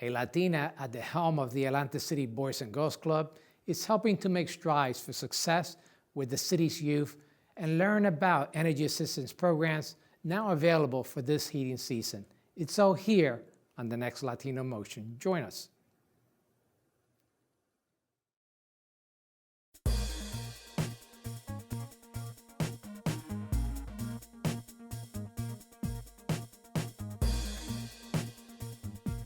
A Latina at the helm of the Atlanta City Boys and Girls Club is helping to make strides for success with the city's youth and learn about energy assistance programs now available for this heating season. It's all here on the next Latino Motion. Join us.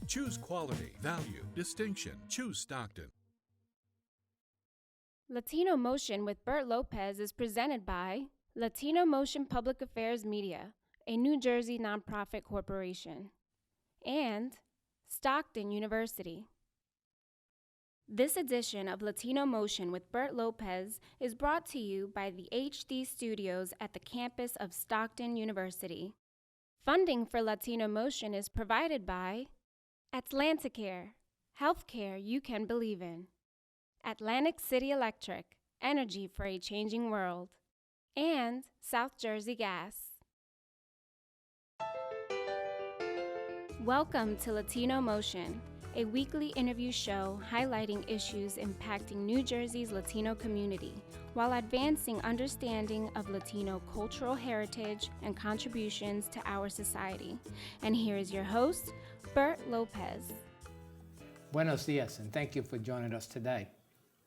Choose quality, value, distinction. Choose Stockton. Latino Motion with Bert Lopez is presented by Latino Motion Public Affairs Media, a New Jersey nonprofit corporation, and Stockton University. This edition of Latino Motion with Bert Lopez is brought to you by the HD Studios at the campus of Stockton University. Funding for Latino Motion is provided by Atlanticare, healthcare you can believe in. Atlantic City Electric, energy for a changing world. And South Jersey Gas. Welcome to Latino Motion, a weekly interview show highlighting issues impacting New Jersey's Latino community while advancing understanding of Latino cultural heritage and contributions to our society. And here is your host, Bert Lopez. Buenos dias, and thank you for joining us today.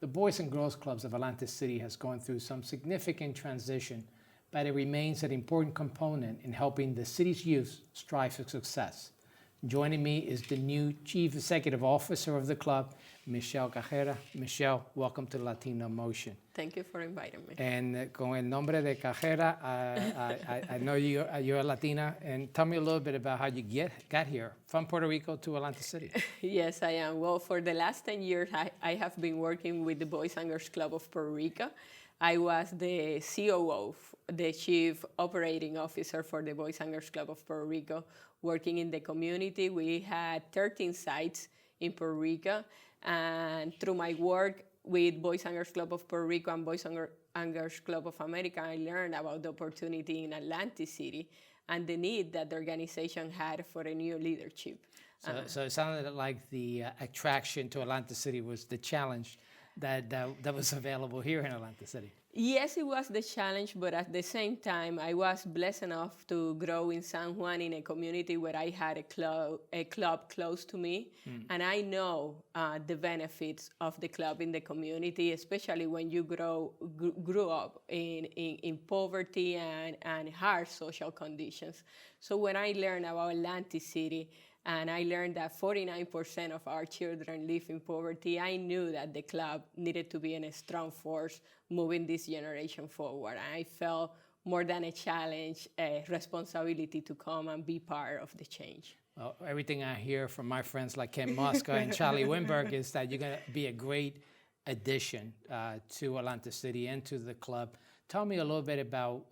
The Boys and Girls Clubs of Atlanta City has gone through some significant transition, but it remains an important component in helping the city's youth strive for success. Joining me is the new Chief Executive Officer of the club, Michelle Cajera. Michelle, welcome to Latino Motion. Thank you for inviting me. And con el nombre de Cajera, I know you're a Latina, and tell me a little bit about how you got here from Puerto Rico to Atlanta City. Yes, I am. Well, for the last 10 years, I have been working with the Boys and Girls Club of Puerto Rico. I was the COO, the Chief Operating Officer for the Boys and Girls Club of Puerto Rico, working in the community. We had 13 sites in Puerto Rico, and through my work with Boys and Girls Club of Puerto Rico and Boys and Girls Club of America, I learned about the opportunity in Atlantic City and the need that the organization had for a new leadership. So it sounded like the attraction to Atlanta City was the challenge that was available here in Atlanta City. Yes, it was the challenge, but at the same time, I was blessed enough to grow in San Juan in a community where I had a club close to me. And I know the benefits of the club in the community, especially when you grew up in poverty and hard social conditions. So when I learned about Atlantic City, and I learned that 49% of our children live in poverty, I knew that the club needed to be a strong force moving this generation forward. And I felt more than a challenge, a responsibility to come and be part of the change. Well, everything I hear from my friends like Ken Muska and Charlie Winberg is that you're going to be a great addition to Atlanta City and to the club. Tell me a little bit about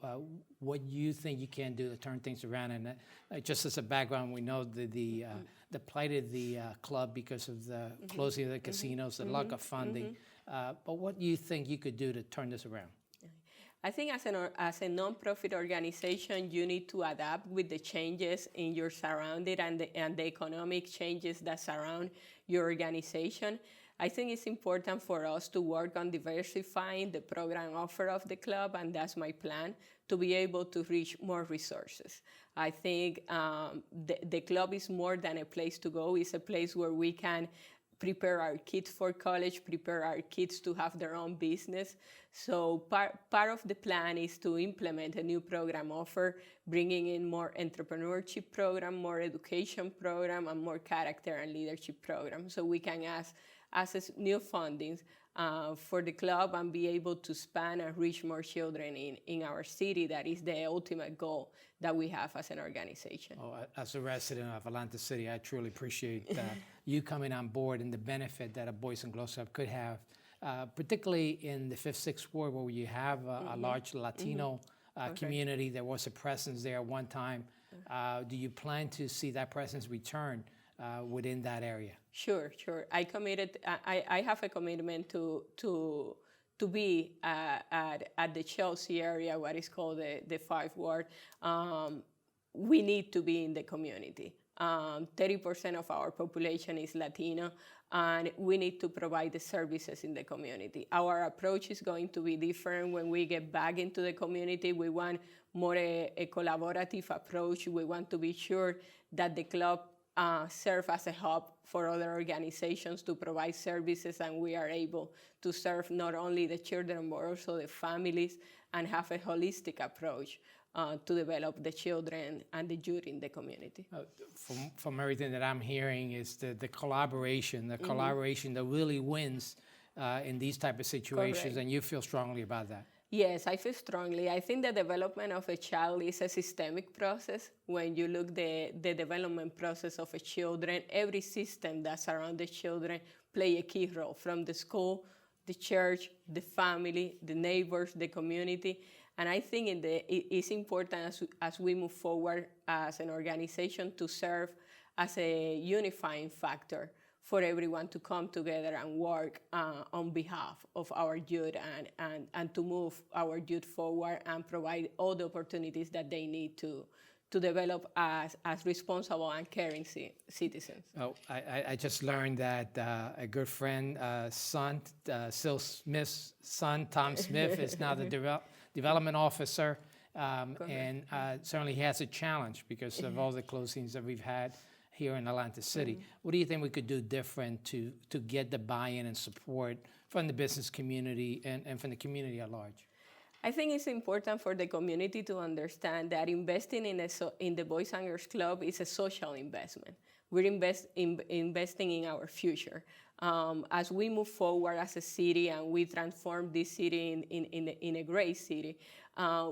what you think you can do to turn things around. And just as a background, we know the plight of the club because of the closing of the casinos, the lack of funding. But what do you think you could do to turn this around? I think as a nonprofit organization, you need to adapt with the changes in your surrounding and the economic changes that surround your organization. I think it's important for us to work on diversifying the program offer of the club, and that's my plan, to be able to reach more resources. I think the club is more than a place to go. It's a place where we can prepare our kids for college, prepare our kids to have their own business. So part of the plan is to implement a new program offer, bringing in more entrepreneurship program, more education program, and more character and leadership program. So we can access new fundings for the club and be able to span and reach more children in our city. That is the ultimate goal that we have as an organization. Oh, as a resident of Atlanta City, I truly appreciate you coming on board and the benefit that a Boys and Girls Club could have, particularly in the 5th, 6th Ward, where you have a large Latino community. There was a presence there at one time. Do you plan to see that presence return within that area? Sure. I have a commitment to be at the Chelsea area, what is called the 5th Ward. we need to be in the community. 30% of our population is Latino, and we need to provide the services in the community. Our approach is going to be different when we get back into the community. We want more a collaborative approach. We want to be sure that the club serve as a hub for other organizations to provide services, and we are able to serve not only the children but also the families and have a holistic approach to develop the children and the youth in the community. From everything that I'm hearing is the collaboration, collaboration that really wins in these type of situations, Correct. and you feel strongly about that. Yes, I feel strongly. I think the development of a child is a systemic process. When you look the development process of a children, every system that surrounds the children play a key role, from the school, the church, the family, the neighbors, the community. And I think it's important as we move forward as an organization to serve as a unifying factor for everyone to come together and work on behalf of our youth and to move our youth forward and provide all the opportunities that they need to develop as responsible and caring citizens. Oh, I just learned that a good friend, son, Sil Smith's son, Tom Smith, is now the development officer, and certainly he has a challenge because of all the closings that we've had here in Atlanta City. What do you think we could do different to get the buy-in and support from the business community and from the community at large? I think it's important for the community to understand that investing in the Boys and Girls Club is a social investment. We're investing in our future. As we move forward as a city and we transform this city in a great city,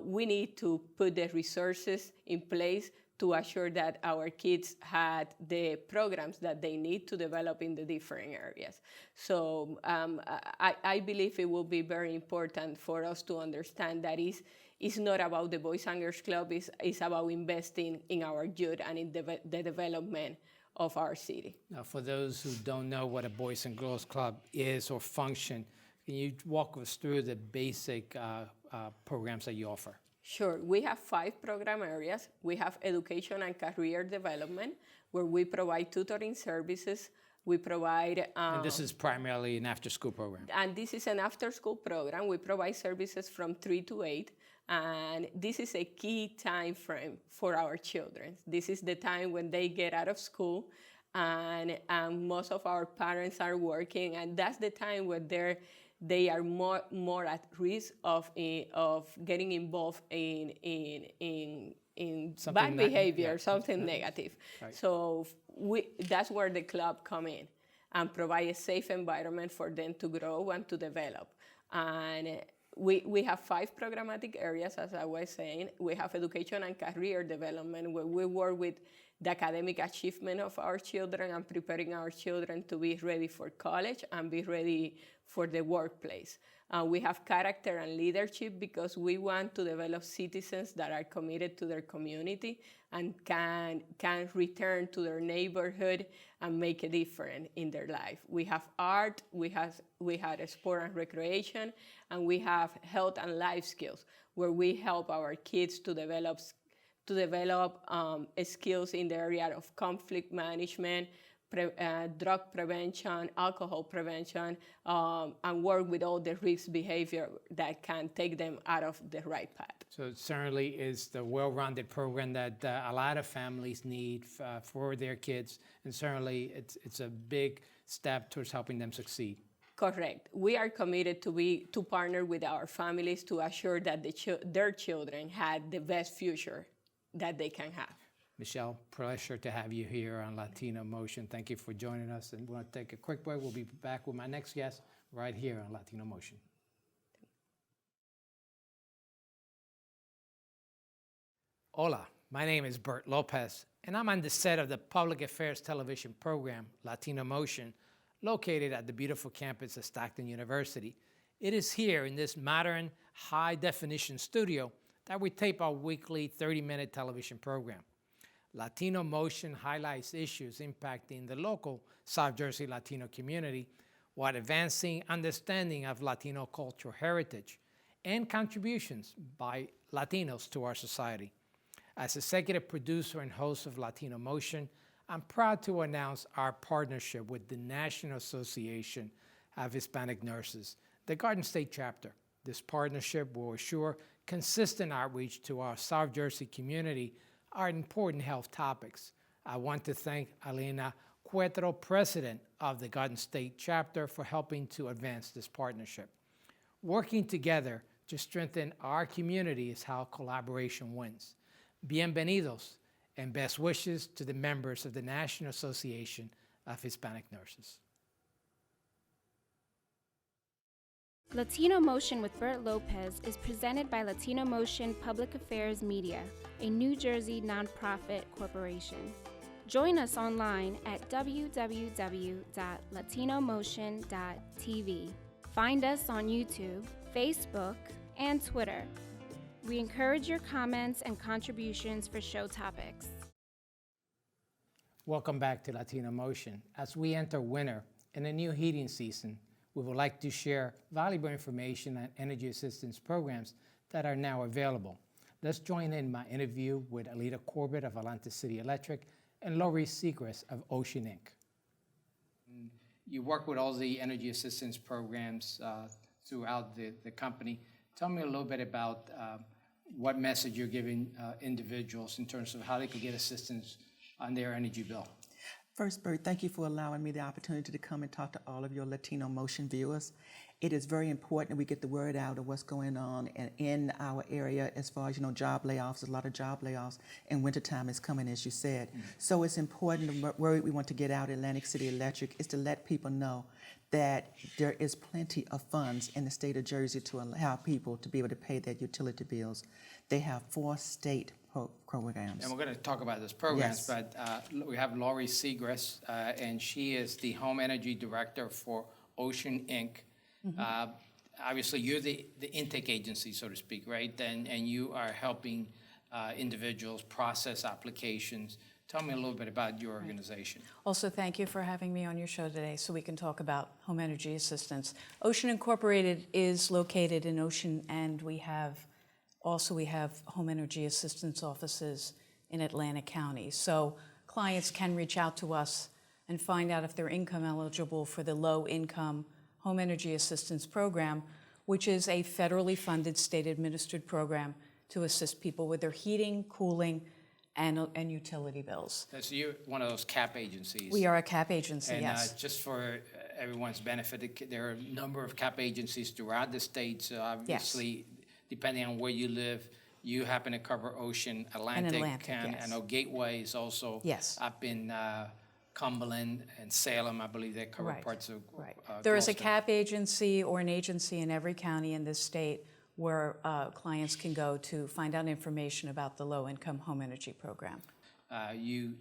we need to put the resources in place to assure that our kids had the programs that they need to develop in the different areas. So I believe it will be very important for us to understand that it's not about the Boys and Girls Club, it's about investing in our youth and in the development of our city. Now, for those who don't know what a Boys and Girls Club is or function, can you walk us through the basic programs that you offer? Sure. We have 5 program areas. We have education and career development, where we provide tutoring services. We provide... and this is primarily an after-school program. And this is an after-school program. We provide services from 3 to 8. And this is a key time frame for our children. This is the time when they get out of school, and most of our parents are working, and that's the time where they are more at risk of getting involved in bad behavior, something negative. Right. So that's where the club come in and provide a safe environment for them to grow and to develop. And we have 5 programmatic areas, as I was saying. We have education and career development, where we work with the academic achievement of our children and preparing our children to be ready for college and be ready for the workplace. We have character and leadership, because we want to develop citizens that are committed to their community and can return to their neighborhood and make a difference in their life. We have art, we have sport and recreation, and we have health and life skills, where we help our kids to develop skills in the area of conflict management, drug prevention, alcohol prevention, and work with all the risk behavior that can take them out of the right path. So it certainly is the well-rounded program that a lot of families need for their kids, and certainly it's a big step towards helping them succeed. Correct. We are committed to partner with our families to assure that their children had the best future that they can have. Michelle, pleasure to have you here on Latino Motion. Thank you for joining us, and we're going to take a quick break. We'll be back with my next guest right here on Latino Motion. Hola, my name is Bert Lopez, and I'm on the set of the public affairs television program, Latino Motion, located at the beautiful campus of Stockton University. It is here in this modern, high-definition studio that we tape our weekly 30-minute television program. Latino Motion highlights issues impacting the local South Jersey Latino community while advancing understanding of Latino cultural heritage and contributions by Latinos to our society. As executive producer and host of Latino Motion, I'm proud to announce our partnership with the National Association of Hispanic Nurses, the Garden State chapter. This partnership will assure consistent outreach to our South Jersey community on important health topics. I want to thank Alina Cuetro, president of the Garden State chapter, for helping to advance this partnership. Working together to strengthen our community is how collaboration wins. Bienvenidos and best wishes to the members of the National Association of Hispanic Nurses. Latino Motion with Bert Lopez is presented by Latino Motion Public Affairs Media, a New Jersey nonprofit corporation. Join us online at www.latinomotion.tv. Find us on YouTube, Facebook, and Twitter. We encourage your comments and contributions for show topics. Welcome back to Latino Motion. As we enter winter and a new heating season, we would like to share valuable information on energy assistance programs that are now available. Let's join in my interview with Alita Corbett of Atlantic City Electric and Laurie Segrest of O.C.E.A.N, Inc. You work with all the energy assistance programs throughout the company. Tell me a little bit about what message you're giving individuals in terms of how they could get assistance on their energy bill. First, Bert, thank you for allowing me the opportunity to come and talk to all of your Latino Motion viewers. It is very important that we get the word out of what's going on in our area as far as, job layoffs. There's a lot of job layoffs, and wintertime is coming, as you said. Mm-hmm. So it's important, the word we want to get out at Atlantic City Electric is to let people know that there is plenty of funds in the state of Jersey to allow people to be able to pay their utility bills. They have 4 state programs. And we're going to talk about those programs, yes. But we have Laurie Segrest, and she is the Home Energy Director for O.C.E.A.N, Inc. Mm-hmm. Obviously, you're the intake agency, so to speak, right? And you are helping individuals process applications. Tell me a little bit about your organization. Also, thank you for having me on your show today so we can talk about home energy assistance. O.C.E.A.N Incorporated is located in O.C.E.A.N, and we have home energy assistance offices in Atlantic County. So clients can reach out to us and find out if they're income eligible for the low-income home energy assistance program, which is a federally funded, state-administered program to assist people with their heating, cooling, and utility bills. So you're one of those CAP agencies. We are a CAP agency, and, yes. Just for everyone's benefit, there are a number of CAP agencies throughout the state. So obviously, yes. Depending on where you live, you happen to cover O.C.E.A.N, Atlantic, yes. I know Gateway is also yes. up in Cumberland and Salem. I believe they cover right. parts of right. Gloucester. There is a CAP agency or an agency in every county in this state where clients can go to find out information about the low-income home energy program. You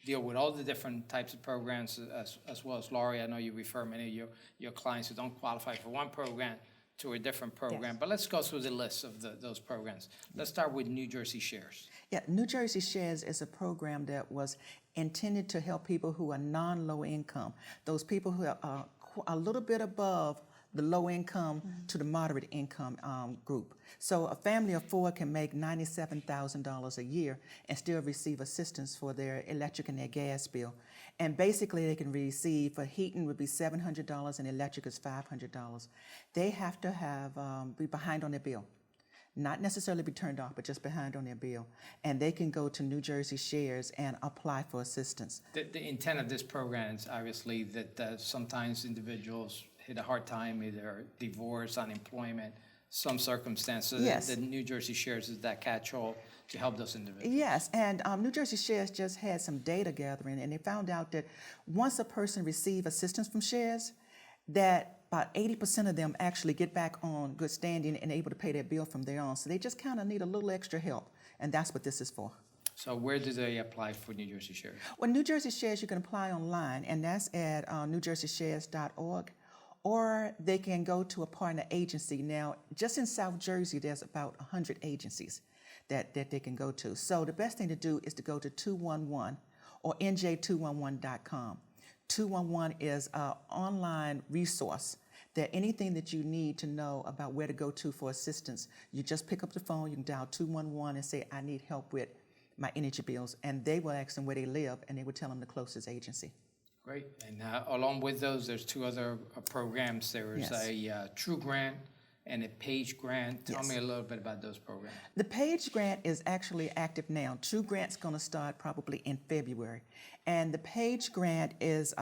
deal with all the different types of programs as well as Laurie. I know you refer many of your clients who don't qualify for one program to a different program. Yes. But let's go through the list of those programs. Let's start with New Jersey Shares. Yeah, New Jersey Shares is a program that was intended to help people who are non-low income, those people who are a little bit above the low income to the moderate income group. So a family of 4 can make $97,000 a year and still receive assistance for their electric and their gas bill. And basically they can receive, for heating would be $700 and electric is $500. They have to be behind on their bill. Not necessarily be turned off, but just behind on their bill. And they can go to New Jersey Shares and apply for assistance. The intent of this program is obviously that sometimes individuals hit a hard time, either divorce, unemployment, some circumstances. Yes. The New Jersey Shares is that catch-all to help those individuals. Yes, and New Jersey Shares just had some data gathering, and they found out that once a person receives assistance from Shares, that about 80% of them actually get back on good standing and able to pay their bill from there on. So they just kind of need a little extra help, and that's what this is for. So where do they apply for New Jersey Shares? Well, New Jersey Shares, you can apply online, and that's at newjerseyshares.org. Or they can go to a partner agency. Now, just in South Jersey, there's about 100 agencies that they can go to. So the best thing to do is to go to 211 or nj211.com. 211 is an online resource that anything that you need to know about where to go to for assistance, you just pick up the phone, you can dial 211 and say, I need help with my energy bills, and they will ask them where they live, and they will tell them the closest agency. Great. And along with those, there's two other programs. There's Yes. a True Grant and a Page Grant. Tell Yes. me a little bit about those programs. The Page Grant is actually active now. True Grant's going to start probably in February. And the Page Grant is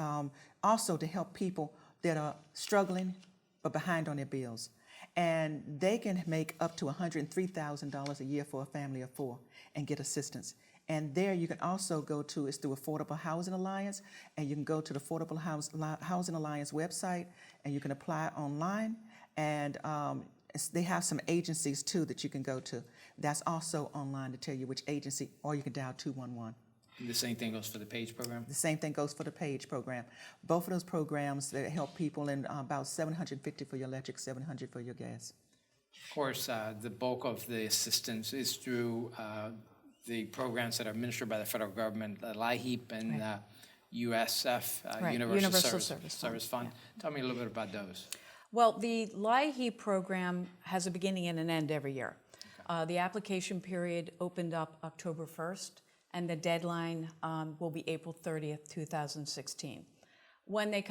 also to help people that are struggling but behind on their bills. And they can make up to $103,000 a year for a family of four and get assistance. And there you can also go to, it's through Affordable Housing Alliance, and you can go to the Affordable Housing Alliance website, and you can apply online. And they have some agencies too that you can go to. That's also online to tell you which agency, or you can dial 211. And the same thing goes for the Page program? The same thing goes for the Page program. Both of those programs, they help people in about $750 for your electric, $700 for your gas. Of course, the bulk of the assistance is through the programs that are administered by the federal government, LIHEAP and USF, Right, Universal Service Service Fund. Tell me a little bit about those. Well, the LIHEAP program has a beginning and an end every year. The application period opened up October 1st, and the deadline will be April 30th, 2016. When a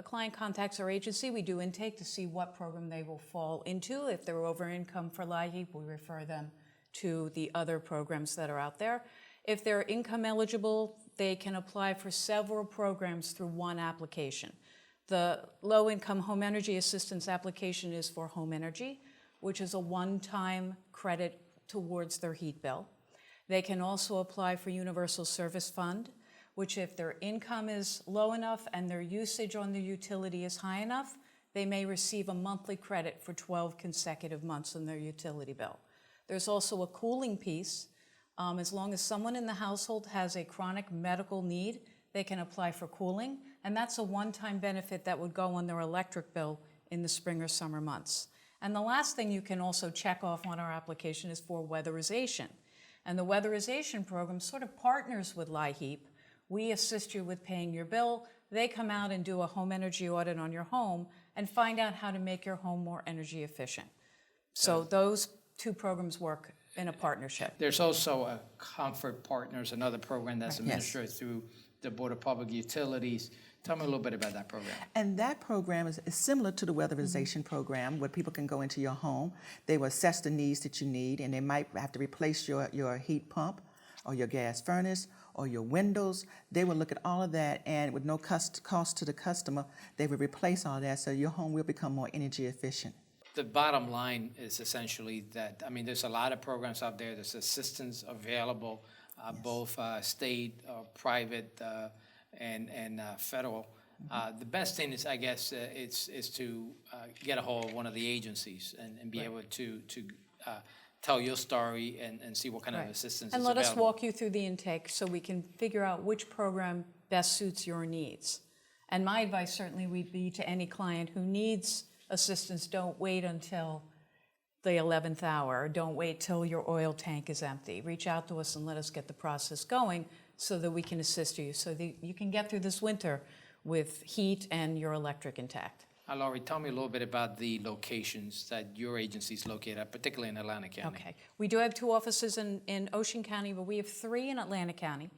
client contacts our agency, we do intake to see what program they will fall into. If they're over income for LIHEAP, we refer them to the other programs that are out there. If they're income eligible, they can apply for several programs through one application. The low-income home energy assistance application is for home energy, which is a one-time credit towards their heat bill. They can also apply for Universal Service Fund, which if their income is low enough and their usage on the utility is high enough, they may receive a monthly credit for 12 consecutive months on their utility bill. There's also a cooling piece. As long as someone in the household has a chronic medical need, they can apply for cooling, and that's a one-time benefit that would go on their electric bill in the spring or summer months. And the last thing you can also check off on our application is for weatherization. And the weatherization program sort of partners with LIHEAP. We assist you with paying your bill. They come out and do a home energy audit on your home and find out how to make your home more energy efficient. So those two programs work in a partnership. There's also a Comfort Partners, another program that's Right. Yes. administered through the Board of Public Utilities. Tell me a little bit about that program. And that program is similar to the weatherization program, where people can go into your home. They will assess the needs that you need, and they might have to replace your heat pump or your gas furnace or your windows. They will look at all of that, and with no cost to the customer, they will replace all that, so your home will become more energy efficient. The bottom line is essentially that, I mean, there's a lot of programs out there. There's assistance available, both state, private, and federal. The best thing is, I guess, is to get a hold of one of the agencies and be able to tell your story and see what kind of assistance And is let us available. walk you through the intake so we can figure out which program best suits your needs. And my advice certainly would be to any client who needs assistance, don't wait until the 11th hour. Don't wait till your oil tank is empty. Reach out to us and let us get the process going so that we can assist you, so that you can get through this winter with heat and your electric intact. Laurie, tell me a little bit about the locations that your agency is located at, particularly in Atlantic County. Okay. We do have two offices in Ocean County, but we have three in Atlantic County.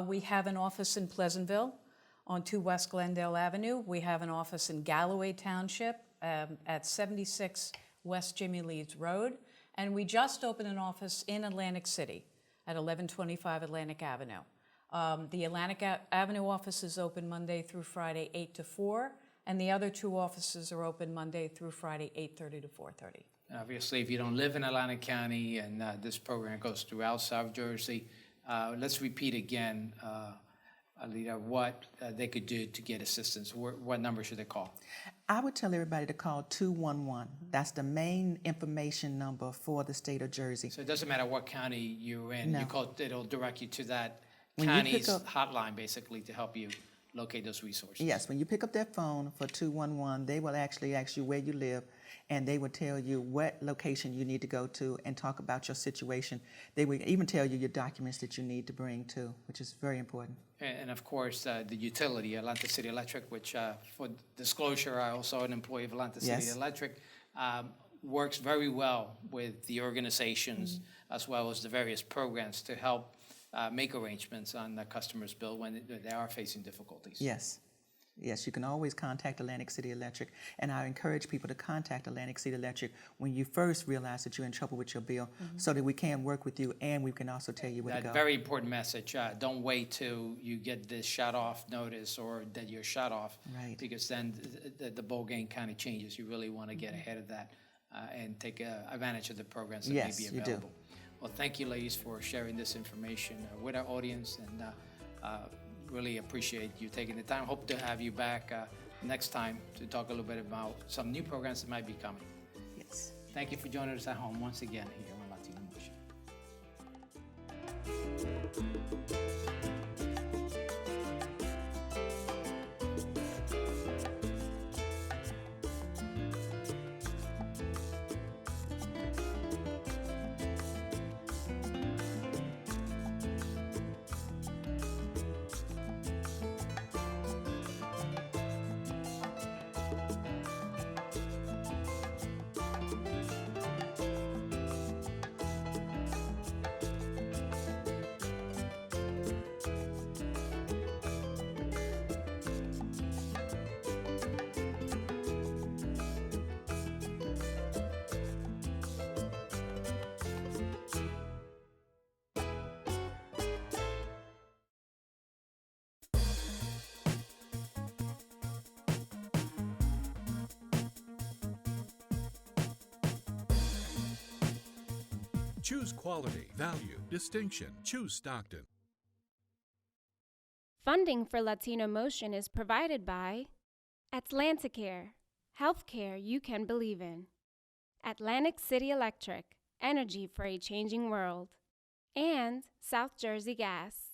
We have an office in Pleasantville on 2 West Glendale Avenue. We have an office in Galloway Township at 76 West Jimmy Leeds Road. And we just opened an office in Atlantic City at 1125 Atlantic Avenue. The Atlantic Avenue office is open Monday through Friday, 8 to 4. And the other two offices are open Monday through Friday, 8:30 to 4:30. Obviously, if you don't live in Atlantic County and this program goes throughout South Jersey, let's repeat again, Alita, what they could do to get assistance. What number should they call? I would tell everybody to call 211. That's the main information number for the state of Jersey. So it doesn't matter what county you're in. No. You call, it'll direct you to that When you county's pick up- hotline, basically, to help you locate those resources. Yes, when you pick up that phone for 211, they will actually ask you where you live, and they will tell you what location you need to go to and talk about your situation. They will even tell you your documents that you need to bring too, which is very important. And of course, the utility, Atlanta City Electric, which for disclosure, I also an employee of Atlanta City Yes. Electric, works very well with the organizations as well as the various programs to help make arrangements on the customer's bill when they are facing difficulties. Yes. Yes, you can always contact Atlantic City Electric, and I encourage people to contact Atlantic City Electric when you first realize that you're in trouble with your bill, so that we can work with you and we can also tell you where to That go. very important message. Don't wait till you get this shut off notice or that you're shut off. Right. Because then the ball game kind of changes. You really want to get ahead of that and take advantage of the programs that Yes, may be you do. available. Well, thank you, ladies, for sharing this information with our audience, and really appreciate you taking the time. Hope to have you back next time to talk a little bit about some new programs that might be coming. Yes. Thank you for joining us at home once again here on Latino Motion. Choose quality, value, distinction. Choose Stockton. Funding for Latino Motion is provided by Atlanticare, healthcare you can believe in. Atlantic City Electric, energy for a changing world. And South Jersey Gas.